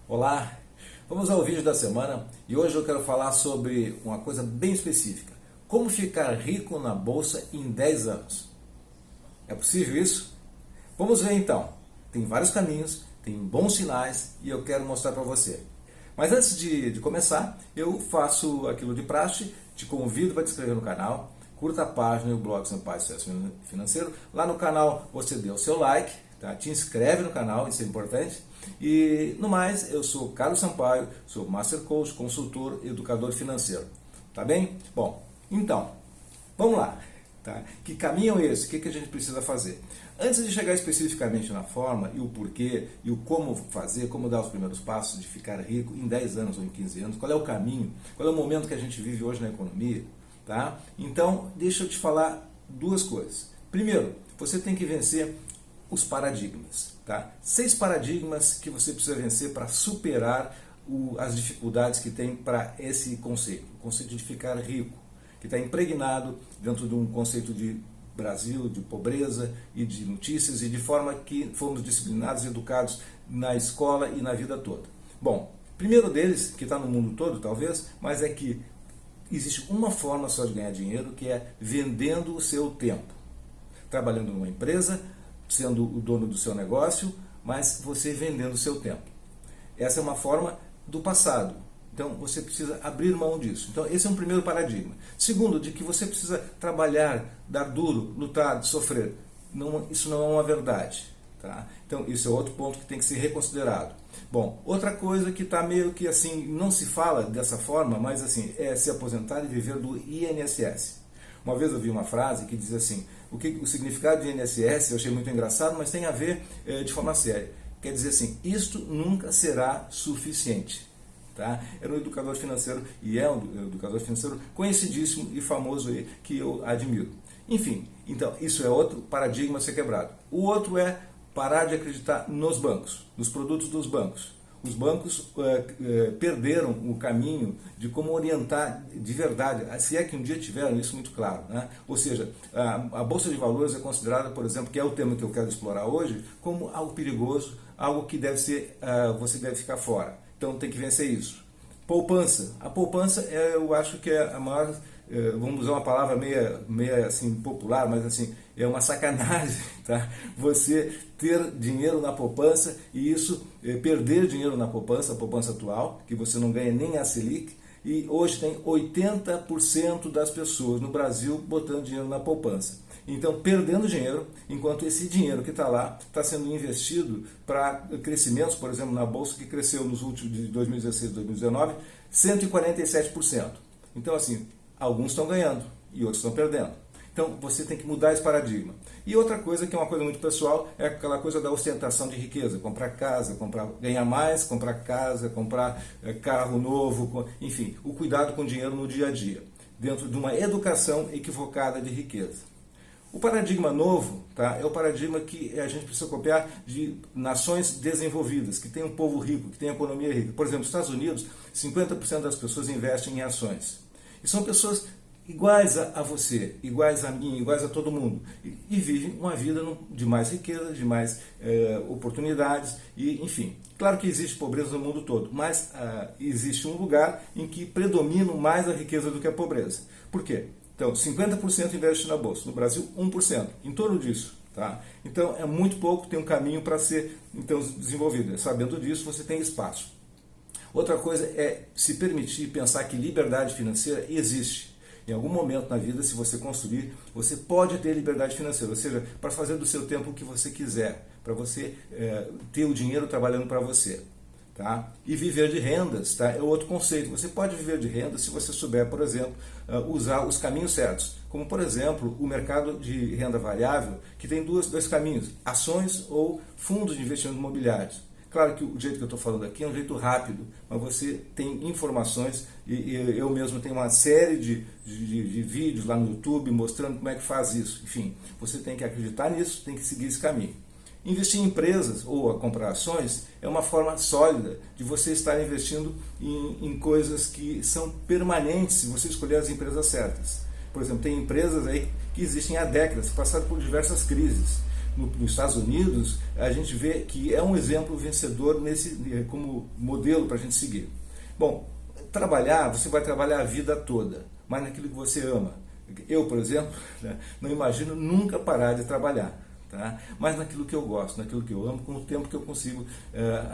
Olá, vamos ao vídeo da semana e hoje eu quero falar sobre uma coisa bem específica. Como ficar rico na bolsa em 10 anos. É possível isso? Vamos ver então. Tem vários caminhos, tem bons sinais e eu quero mostrar para você. Mas antes de começar, eu faço aquilo de praxe, te convido para te inscrever no canal, curta a página e o blog Sampaio Sucesso Financeiro. Lá no canal você dê o seu like, tá? Te inscreve no canal, isso é importante. E no mais, eu sou Carlos Sampaio, sou Master Coach, consultor e educador financeiro. Tá bem? Bom, então, vamos lá. Tá? Que caminho é esse? O que a gente precisa fazer? Antes de chegar especificamente na forma e o porquê e o como fazer, como dar os primeiros passos de ficar rico em 10 anos ou em 15 anos, qual é o caminho, qual é o momento que a gente vive hoje na economia, tá? Então, deixa eu te falar duas coisas. Primeiro, você tem que vencer os paradigmas, tá? 6 paradigmas que você precisa vencer para superar as dificuldades que tem para esse conceito, o conceito de ficar rico, que está impregnado dentro de um conceito de Brasil, de pobreza e de notícias e de forma que fomos disciplinados e educados na escola e na vida toda. Bom, primeiro deles, que está no mundo todo talvez, mas é que existe uma forma só de ganhar dinheiro, que é vendendo o seu tempo. Trabalhando numa empresa, sendo o dono do seu negócio, mas você vendendo o seu tempo. Essa é uma forma do passado. Então você precisa abrir mão disso. Então esse é um primeiro paradigma. Segundo, de que você precisa trabalhar, dar duro, lutar, sofrer. Não, isso não é uma verdade. Tá? Então isso é outro ponto que tem que ser reconsiderado. Bom, outra coisa que está meio que assim, não se fala dessa forma, mas assim, é se aposentar e viver do INSS. Uma vez eu vi uma frase que diz assim, o significado de INSS eu achei muito engraçado, mas tem a ver de forma séria. Quer dizer assim, isto nunca será suficiente. Tá? Era um educador financeiro e é um educador financeiro conhecidíssimo e famoso aí, que eu admiro. Enfim, então isso é outro paradigma a ser quebrado. O outro é parar de acreditar nos bancos, nos produtos dos bancos. Os bancos perderam o caminho de como orientar de verdade, se é que um dia tiveram isso muito claro. Né? Ou seja, a Bolsa de Valores é considerada, por exemplo, que é o tema que eu quero explorar hoje, como algo perigoso, algo que deve ser, você deve ficar fora. Então tem que vencer isso. Poupança. A poupança, eu acho que é a maior, vamos usar uma palavra meia assim, popular, mas assim, é uma sacanagem, tá? Você ter dinheiro na poupança e isso, perder dinheiro na poupança, a poupança atual, que você não ganha nem a Selic, e hoje tem 80% das pessoas no Brasil botando dinheiro na poupança. Então, perdendo dinheiro, enquanto esse dinheiro que está lá está sendo investido para crescimentos, por exemplo, na Bolsa, que cresceu nos últimos, de 2016 a 2019, 147%. Então, assim, alguns estão ganhando e outros estão perdendo. Então, você tem que mudar esse paradigma. E outra coisa, que é uma coisa muito pessoal, é aquela coisa da ostentação de riqueza. Comprar casa, ganhar mais, comprar casa, comprar carro novo, enfim, o cuidado com o dinheiro no dia a dia, dentro de uma educação equivocada de riqueza. O paradigma novo, tá, é o paradigma que a gente precisa copiar de nações desenvolvidas, que tem um povo rico, que tem economia rica. Por exemplo, nos Estados Unidos, 50% das pessoas investem em ações. E são pessoas iguais a você, iguais a mim, iguais a todo mundo. E vivem uma vida de mais riqueza, de mais oportunidades, e enfim. Claro que existe pobreza no mundo todo, mas existe um lugar em que predomina mais a riqueza do que a pobreza. Por quê? Então, 50% investe na Bolsa. No Brasil, 1%. Em torno disso. Tá? Então, é muito pouco, tem um caminho para ser então, desenvolvido. Sabendo disso, você tem espaço. Outra coisa é se permitir pensar que liberdade financeira existe. Em algum momento na vida, se você construir, você pode ter liberdade financeira. Ou seja, para fazer do seu tempo o que você quiser. Para você ter o dinheiro trabalhando para você. Tá? E viver de rendas, tá? É outro conceito. Você pode viver de rendas se você souber, por exemplo, usar os caminhos certos. Como, por exemplo, o mercado de renda variável, que tem dois caminhos, ações ou fundos de investimento imobiliários. Claro que o jeito que eu estou falando aqui é um jeito rápido, mas você tem informações, e eu mesmo tenho uma série de vídeos lá no YouTube mostrando como é que faz isso. Enfim, você tem que acreditar nisso, tem que seguir esse caminho. Investir em empresas ou a comprar ações é uma forma sólida de você estar investindo em coisas que são permanentes se você escolher as empresas certas. Por exemplo, tem empresas aí que existem há décadas, que passaram por diversas crises. nos Estados Unidos, a gente vê que é um exemplo vencedor como modelo para a gente seguir. Bom, você vai trabalhar a vida toda, mas naquilo que você ama. Eu, por exemplo, né, não imagino nunca parar de trabalhar. Tá? Mas naquilo que eu gosto, naquilo que eu amo, com o tempo que eu consigo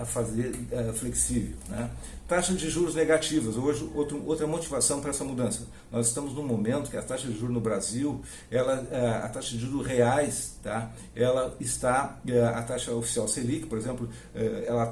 fazer flexível. Né? Taxa de juros negativas, hoje outra motivação para essa mudança. Nós estamos num momento que a taxa de juros no Brasil, a taxa de juros reais, tá? Ela está, a taxa oficial Selic, por exemplo, ela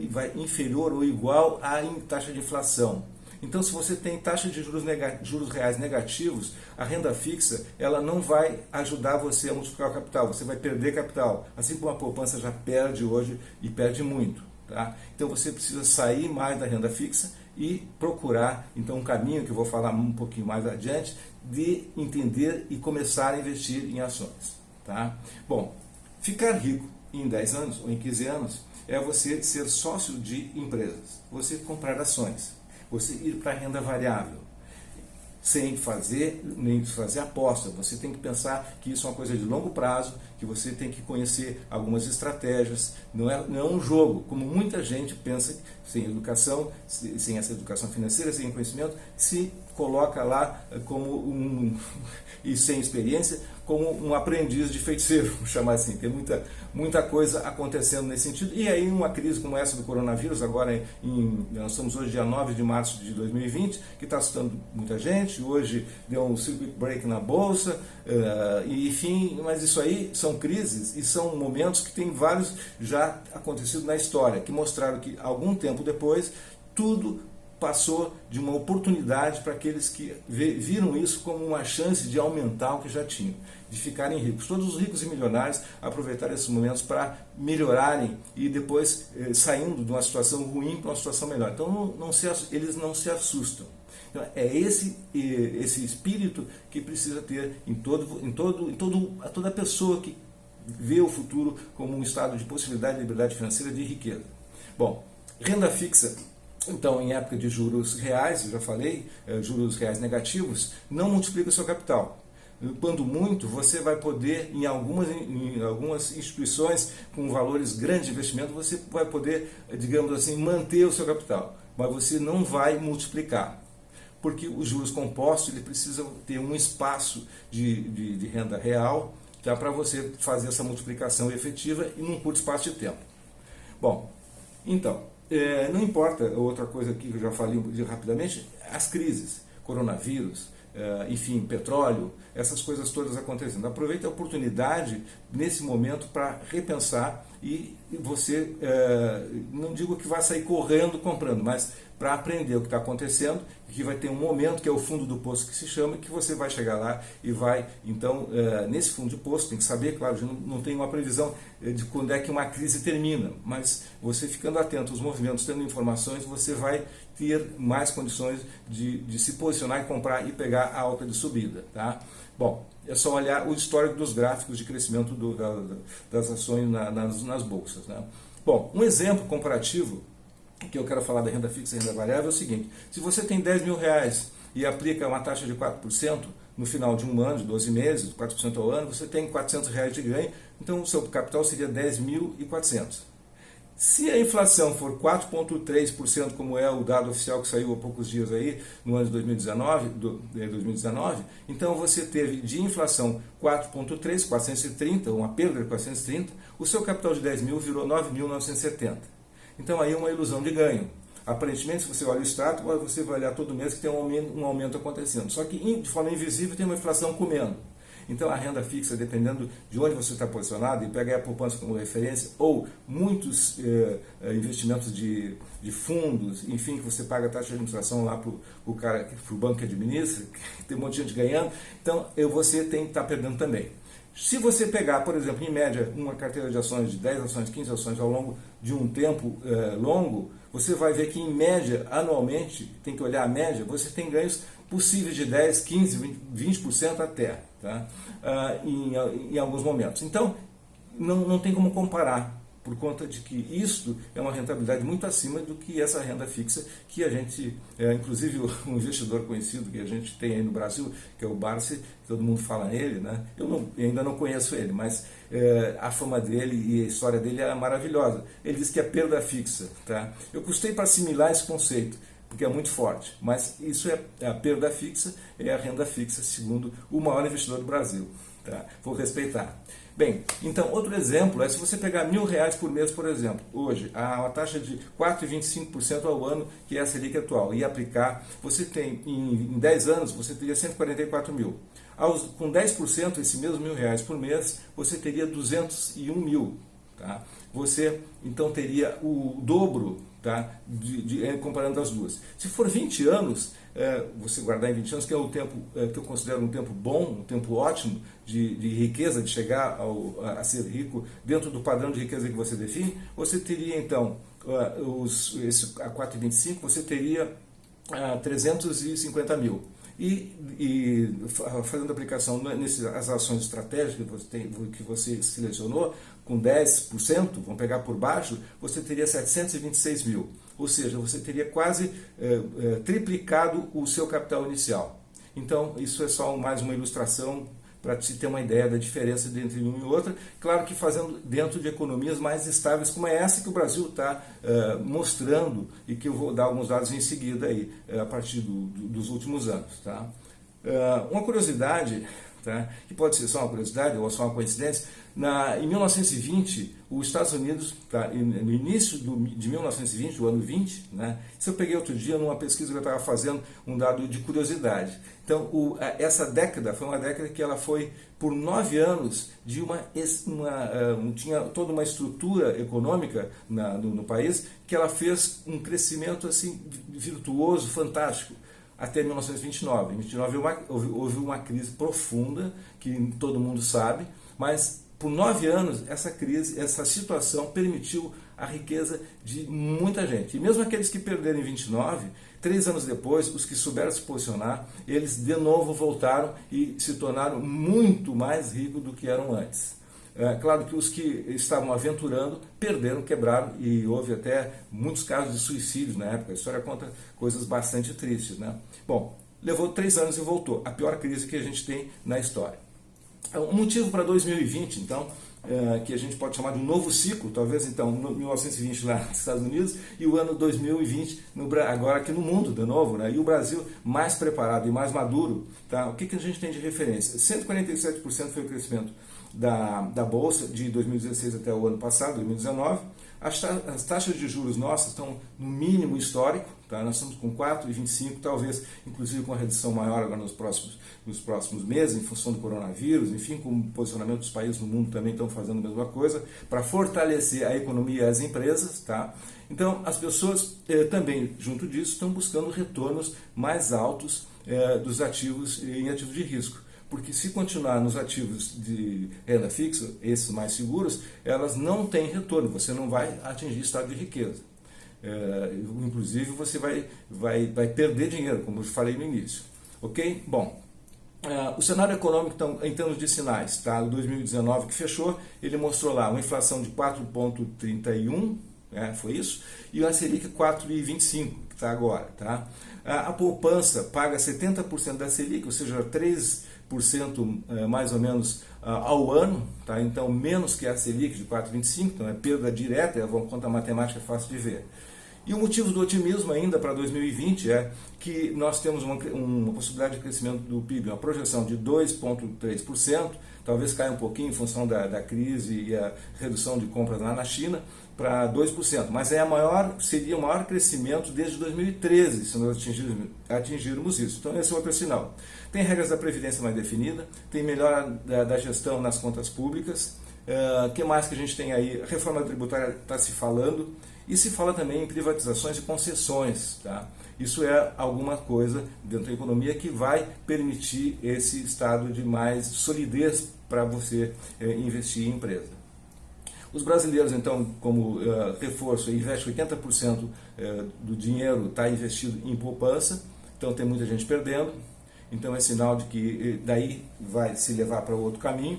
vai inferior ou igual à taxa de inflação. Então, se você tem taxa de juros reais negativos, a renda fixa ela não vai ajudar você a multiplicar o capital, você vai perder capital. Assim como a poupança já perde hoje e perde muito. Tá? Então, você precisa sair mais da renda fixa e procurar então um caminho que eu vou falar um pouquinho mais adiante, de entender e começar a investir em ações. Tá? Bom, ficar rico em 10 anos ou em 15 anos é você ser sócio de empresas, você comprar ações. Você ir para a renda variável, sem nem fazer aposta. Você tem que pensar que isso é uma coisa de longo prazo, que você tem que conhecer algumas estratégias. Não é um jogo, como muita gente pensa, sem educação, sem essa educação financeira, sem conhecimento, se coloca lá e sem experiência, como um aprendiz de feiticeiro, vamos chamar assim. Tem muita coisa acontecendo nesse sentido. E aí uma crise como essa do coronavírus, agora nós estamos hoje dia 9 de março de 2020, que está assustando muita gente. Hoje deu um circuit break na Bolsa, enfim, mas isso aí são crises e são momentos que tem vários já acontecido na história, que mostraram que algum tempo depois, tudo passou de uma oportunidade para aqueles que viram isso como uma chance de aumentar o que já tinham, de ficarem ricos. Todos os ricos e milionários aproveitaram esses momentos para melhorarem e depois saindo de uma situação ruim para uma situação melhor. Então eles não se assustam. Então, é esse espírito que precisa ter em toda pessoa que vê o futuro como um estado de possibilidade, de liberdade financeira, de riqueza. Bom, renda fixa. Então, em época de juros reais, eu já falei, juros reais negativos, não multiplica o seu capital. Quando muito, você vai poder, em algumas instituições com valores grandes de investimento, você vai poder, digamos assim, manter o seu capital, mas você não vai multiplicar. Porque os juros compostos ele precisam ter um espaço de renda real para você fazer essa multiplicação efetiva e num curto espaço de tempo. Bom, então, não importa, outra coisa aqui que eu já falei rapidamente, as crises, coronavírus, enfim, petróleo, essas coisas todas acontecendo. Aproveite a oportunidade nesse momento para repensar e você, não digo que vai sair correndo comprando, mas para aprender o que está acontecendo, que vai ter um momento que é o fundo do poço que se chama, que você vai chegar lá e vai, então, nesse fundo de poço, tem que saber, claro, não tem uma previsão de quando é que uma crise termina, mas você ficando atento aos movimentos, tendo informações, você vai ter mais condições de se posicionar e comprar e pegar a alta de subida. Tá? Bom, é só olhar o histórico dos gráficos de crescimento das ações nas bolsas. Né? Bom, um exemplo comparativo que eu quero falar da renda fixa e renda variável é o seguinte: se você tem 10 mil reais e aplica uma taxa de 4% no final de um ano, de 12 meses, 4% ao ano, você tem 400 reais de ganho, então o seu capital seria 10.400. Se a inflação for 4,3%, como é o dado oficial que saiu há poucos dias aí, no ano de 2019, então você teve de inflação 4,3%, 430, uma perda de 430, o seu capital de 10 mil virou 9.970. Então aí é uma ilusão de ganho. Aparentemente, se você olha o extrato, você vai olhar todo mês que tem um aumento acontecendo. Só que de forma invisível tem uma inflação comendo. Então a renda fixa, dependendo de onde você está posicionado, e pega a poupança como referência, ou muitos investimentos de fundos, enfim, que você paga a taxa de administração lá para o banco que administra, que tem um monte de gente ganhando, então você tem que estar perdendo também. Se você pegar, por exemplo, em média, uma carteira de ações de 10 ações, 15 ações ao longo de um tempo longo, você vai ver que em média, anualmente, tem que olhar a média, você tem ganhos possíveis de 10, 15, 20% até, tá? Em alguns momentos. Então, não tem como comparar, por conta de que isto é uma rentabilidade muito acima do que essa renda fixa que a gente, inclusive um investidor conhecido que a gente tem aí no Brasil, que é o Barsi, todo mundo fala nele, né? Eu ainda não conheço ele, mas a fama dele e a história dele é maravilhosa. Ele diz que é perda fixa. Tá? Eu custei para assimilar esse conceito, porque é muito forte, mas isso é a perda fixa, é a renda fixa, segundo o maior investidor do Brasil. Tá? Vou respeitar. Bem, então outro exemplo é se você pegar R$1.000 por mês, por exemplo, hoje, a uma taxa de 4,25% ao ano, que é a Selic atual, e aplicar, você tem, em 10 anos, você teria 144 mil. Com 10%, esse mesmo R$1.000 por mês, você teria 201 mil. Tá? Você, então, teria o dobro, tá? Comparando as duas. Se for 20 anos, você guardar em 20 anos, que é o tempo que eu considero um tempo bom, um tempo ótimo de riqueza, de chegar a ser rico dentro do padrão de riqueza que você define, você teria, então, a 4,25, você teria 350 mil. E fazendo aplicação nessas ações estratégicas que você selecionou, com 10%, vamos pegar por baixo, você teria 726 mil. Ou seja, você teria quase triplicado o seu capital inicial. Então, isso é só mais uma ilustração para se ter uma ideia da diferença entre um e outro. Claro que fazendo dentro de economias mais estáveis, como é essa que o Brasil está mostrando, e que eu vou dar alguns dados em seguida, aí, a partir dos últimos anos. Tá? Uma curiosidade, tá, que pode ser só uma curiosidade ou só uma coincidência, em 1920, os Estados Unidos, tá, no início de 1920, o ano 20, né, isso eu peguei outro dia numa pesquisa que eu estava fazendo, um dado de curiosidade. Então, essa década foi uma década que ela foi, por 9 anos, tinha toda uma estrutura econômica no país, que ela fez um crescimento assim, virtuoso, fantástico, até 1929. Em 1929 houve uma crise profunda, que todo mundo sabe, mas por 9 anos, essa crise, essa situação permitiu a riqueza de muita gente. E mesmo aqueles que perderam em 29, 3 anos depois, os que souberam se posicionar, eles de novo voltaram e se tornaram muito mais ricos do que eram antes. Claro que os que estavam aventurando perderam, quebraram, e houve até muitos casos de suicídios na época. A história conta coisas bastante tristes, né? Bom, levou 3 anos e voltou. A pior crise que a gente tem na história. Um motivo para 2020, então, que a gente pode chamar de um novo ciclo, talvez então 1920 lá nos Estados Unidos e o ano 2020 agora aqui no mundo de novo, né? E o Brasil mais preparado e mais maduro, tá? O que a gente tem de referência? 147% foi o crescimento da Bolsa de 2016 até o ano passado, 2019. As taxas de juros nossas estão no mínimo histórico, tá? Nós estamos com 4,25, talvez inclusive com uma redução maior agora nos próximos meses, em função do coronavírus, enfim, com o posicionamento dos países no mundo também estão fazendo a mesma coisa, para fortalecer a economia e as empresas. Tá? Então, as pessoas também, junto disso, estão buscando retornos mais altos dos ativos em ativos de risco. Porque se continuar nos ativos de renda fixa, esses mais seguros, elas não têm retorno, você não vai atingir estado de riqueza. Inclusive você vai perder dinheiro, como eu falei no início. Ok? Bom, o cenário econômico, então, em termos de sinais, tá? O 2019 que fechou, ele mostrou lá uma inflação de 4,31%, foi isso, e uma Selic 4,25%, que está agora. Tá? A poupança paga 70% da Selic, ou seja, 3% mais ou menos ao ano, tá? Então menos que a Selic de 4,25%, então é perda direta, uma conta matemática fácil de ver. E o motivo do otimismo ainda para 2020 é que nós temos uma possibilidade de crescimento do PIB, uma projeção de 2,3%, talvez caia um pouquinho em função da crise e a redução de compras lá na China, para 2%, mas seria o maior crescimento desde 2013, se nós atingirmos isso. Então esse é outro sinal. Tem regras da Previdência mais definida, tem melhora da gestão nas contas públicas, que mais que a gente tem aí? A reforma tributária está se falando, e se fala também em privatizações e concessões. Tá? Isso é alguma coisa dentro da economia que vai permitir esse estado de mais solidez para você investir em empresa. Os brasileiros, então, como reforço, investem 80% do dinheiro está investido em poupança, então tem muita gente perdendo, então é sinal de que daí vai se levar para outro caminho.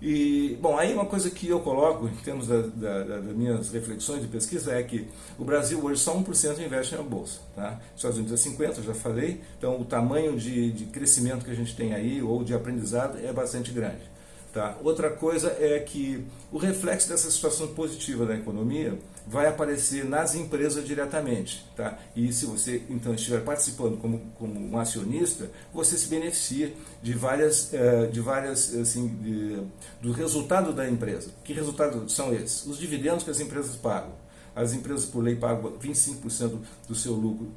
E, bom, aí uma coisa que eu coloco em termos das minhas reflexões de pesquisa é que o Brasil hoje só 1% investe na Bolsa. Tá? Estados Unidos é 50%, eu já falei, então o tamanho de crescimento que a gente tem aí, ou de aprendizado, é bastante grande. Tá? Outra coisa é que o reflexo dessa situação positiva da economia vai aparecer nas empresas diretamente. Tá? E se você então estiver participando como um acionista, você se beneficia do resultado da empresa. Que resultados são esses? Os dividendos que as empresas pagam. As empresas, por lei, pagam 25% do seu lucro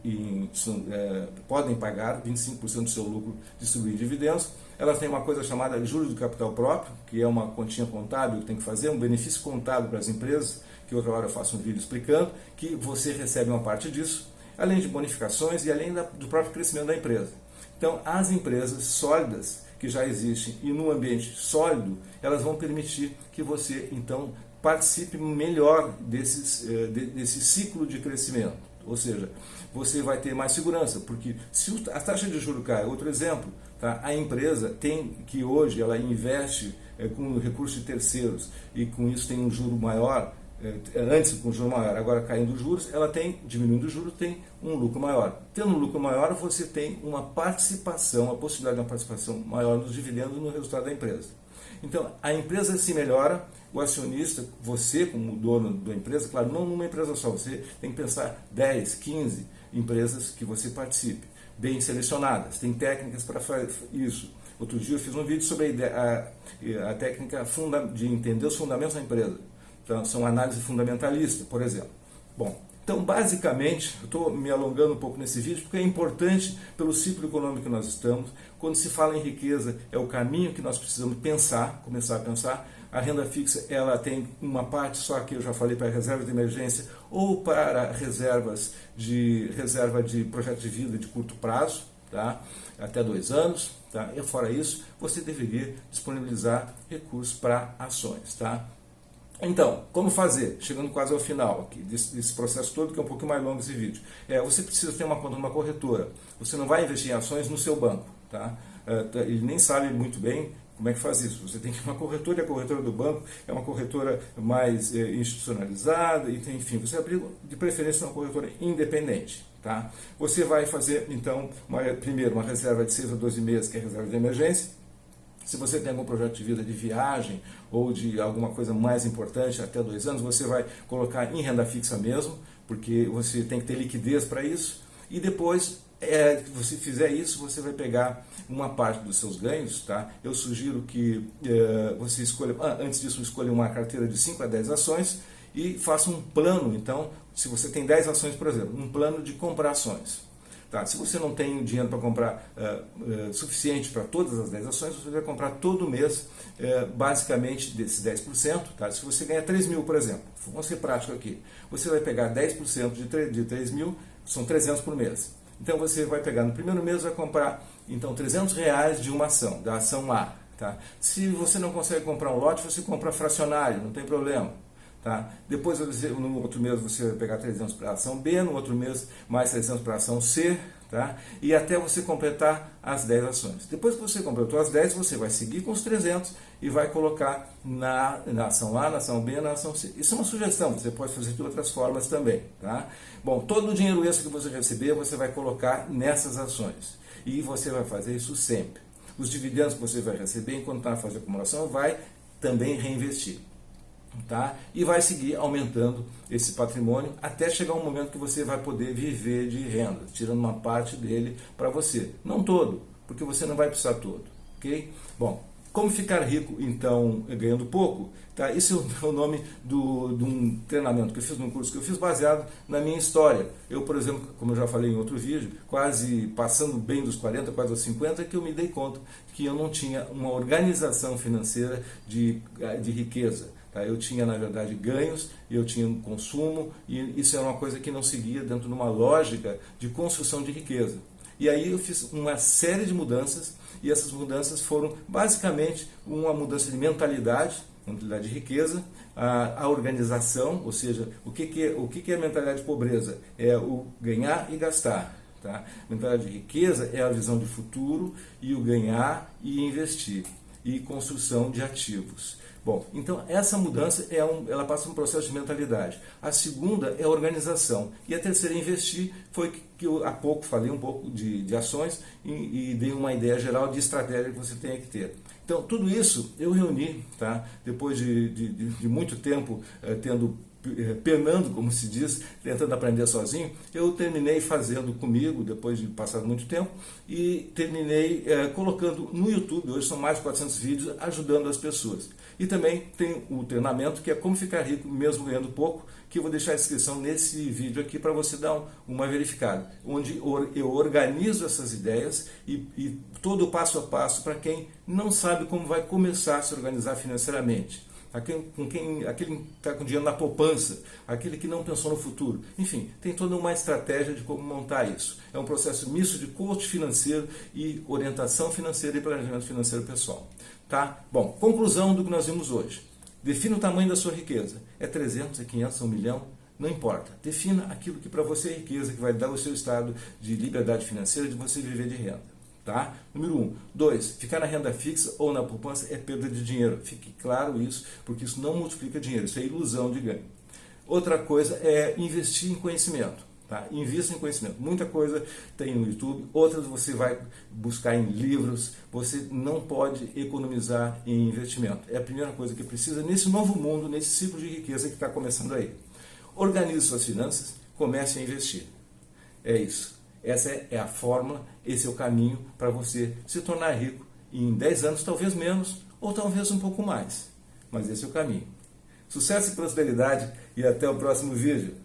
podem pagar 25% do seu lucro distribuir em dividendos. Elas têm uma coisa chamada juros do capital próprio, que é uma continha contábil que tem que fazer, um benefício contábil para as empresas, que outra hora eu faço um vídeo explicando, que você recebe uma parte disso, além de bonificações e além do próprio crescimento da empresa. Então, as empresas sólidas que já existem e no ambiente sólido, elas vão permitir que você, então, participe melhor desse ciclo de crescimento. Ou seja, você vai ter mais segurança, porque se a taxa de juros cai, outro exemplo, tá? A empresa que hoje ela investe com recursos de terceiros e com isso tem um juro maior, antes com juro maior, agora caindo os juros, ela diminuindo os juros, tem um lucro maior. Tendo um lucro maior, você tem uma participação, a possibilidade de uma participação maior nos dividendos no resultado da empresa. Então, a empresa se melhora, o acionista, você como dono da empresa, claro, não numa empresa só, você tem que pensar 10, 15 empresas que você participe, bem selecionadas, tem técnicas para fazer isso. Outro dia eu fiz um vídeo sobre a técnica de entender os fundamentos da empresa. Então, são análise fundamentalista, por exemplo. Bom, então basicamente, eu estou me alongando um pouco nesse vídeo, porque é importante pelo ciclo econômico que nós estamos. Quando se fala em riqueza, é o caminho que nós precisamos pensar, começar a pensar. A renda fixa, ela tem uma parte só que eu já falei para reserva de emergência ou para reserva de projeto de vida de curto prazo, tá? Até 2 anos. Tá? E fora isso, você deveria disponibilizar recursos para ações. Tá? Então, como fazer? Chegando quase ao final aqui desse processo todo, que é um pouquinho mais longo esse vídeo. Você precisa ter uma conta numa corretora. Você não vai investir em ações no seu banco. Tá? Ele nem sabe muito bem como é que faz isso. Você tem que ir uma corretora, e a corretora do banco é uma corretora mais institucionalizada, enfim, você abre de preferência uma corretora independente. Tá? Você vai fazer, então, primeiro uma reserva de 6 a 12 meses, que é a reserva de emergência. Se você tem algum projeto de vida de viagem ou de alguma coisa mais importante, até 2 anos, você vai colocar em renda fixa mesmo, porque você tem que ter liquidez para isso. E depois, que você fizer isso, você vai pegar uma parte dos seus ganhos. Tá? Eu sugiro que você escolha, antes disso, escolha uma carteira de 5 a 10 ações e faça um plano. Então, se você tem 10 ações, por exemplo, um plano de comprar ações. Tá, se você não tem dinheiro para comprar suficiente para todas as 10 ações, você vai comprar todo mês, basicamente, desses 10%. Tá? Se você ganha 3 mil, por exemplo, vamos ser prático aqui, você vai pegar 10% de 3 mil, são 300 por mês. Então você vai pegar no primeiro mês, vai comprar então, R$300 de uma ação, da ação A. Tá? Se você não consegue comprar um lote, você compra fracionário, não tem problema. Tá? Depois, no outro mês, você vai pegar 300 para a ação B, no outro mês, mais 300 para a ação C, tá? E até você completar as 10 ações. Depois que você completou as 10, você vai seguir com os 300 e vai colocar na ação A, na ação B, na ação C. Isso é uma sugestão, você pode fazer de outras formas também. Tá? Bom, todo o dinheiro extra que você receber, você vai colocar nessas ações. E você vai fazer isso sempre. Os dividendos que você vai receber, enquanto está na fase de acumulação, vai também reinvestir. Tá? E vai seguir aumentando esse patrimônio até chegar um momento que você vai poder viver de renda, tirando uma parte dele para você. Não todo, porque você não vai precisar todo. Ok? Bom, como ficar rico, então, ganhando pouco? Tá? Esse é o nome de um treinamento que eu fiz, num curso que eu fiz baseado na minha história. Eu, por exemplo, como eu já falei em outro vídeo, quase passando bem dos 40, quase aos 50, que eu me dei conta que eu não tinha uma organização financeira de riqueza. Eu tinha, na verdade, ganhos, eu tinha um consumo, e isso era uma coisa que não seguia dentro de uma lógica de construção de riqueza. E aí eu fiz uma série de mudanças, e essas mudanças foram basicamente uma mudança de mentalidade de riqueza, a organização, ou seja, o que é a mentalidade de pobreza? É o ganhar e gastar. Tá? A mentalidade de riqueza é a visão de futuro e o ganhar e investir. e construção de ativos. Bom, então essa mudança ela passa por um processo de mentalidade. A segunda é a organização. E a terceira é investir. Foi que eu há pouco falei um pouco de ações e dei uma ideia geral de estratégia que você tem que ter. Então tudo isso eu reuni, tá? Depois de muito tempo penando, como se diz, tentando aprender sozinho, eu terminei fazendo comigo, depois de passar muito tempo, e terminei colocando no YouTube. Hoje são mais de 400 vídeos ajudando as pessoas. E também tem o treinamento, que é como ficar rico mesmo ganhando pouco, que eu vou deixar a descrição nesse vídeo aqui para você dar uma verificada, onde eu organizo essas ideias e todo o passo a passo para quem não sabe como vai começar a se organizar financeiramente. Aquele que está com dinheiro na poupança, aquele que não pensou no futuro. Enfim, tem toda uma estratégia de como montar isso. É um processo misto de coach financeiro e orientação financeira e planejamento financeiro pessoal. Tá? Bom, conclusão do que nós vimos hoje. Defina o tamanho da sua riqueza. É 300, é 500, é 1 milhão? Não importa. Defina aquilo que para você é riqueza, que vai dar o seu estado de liberdade financeira, de você viver de renda. Tá? Número 1. 2. Ficar na renda fixa ou na poupança é perda de dinheiro. Fique claro isso, porque isso não multiplica dinheiro. Isso é ilusão de ganho. Outra coisa é investir em conhecimento. Tá? Invista em conhecimento. Muita coisa tem no YouTube, outras você vai buscar em livros. Você não pode economizar em investimento. É a primeira coisa que precisa nesse novo mundo, nesse ciclo de riqueza que está começando aí. Organize suas finanças, comece a investir. É isso. Essa é a fórmula, esse é o caminho para você se tornar rico em 10 anos, talvez menos, ou talvez um pouco mais. Mas esse é o caminho. Sucesso e prosperidade e até o próximo vídeo.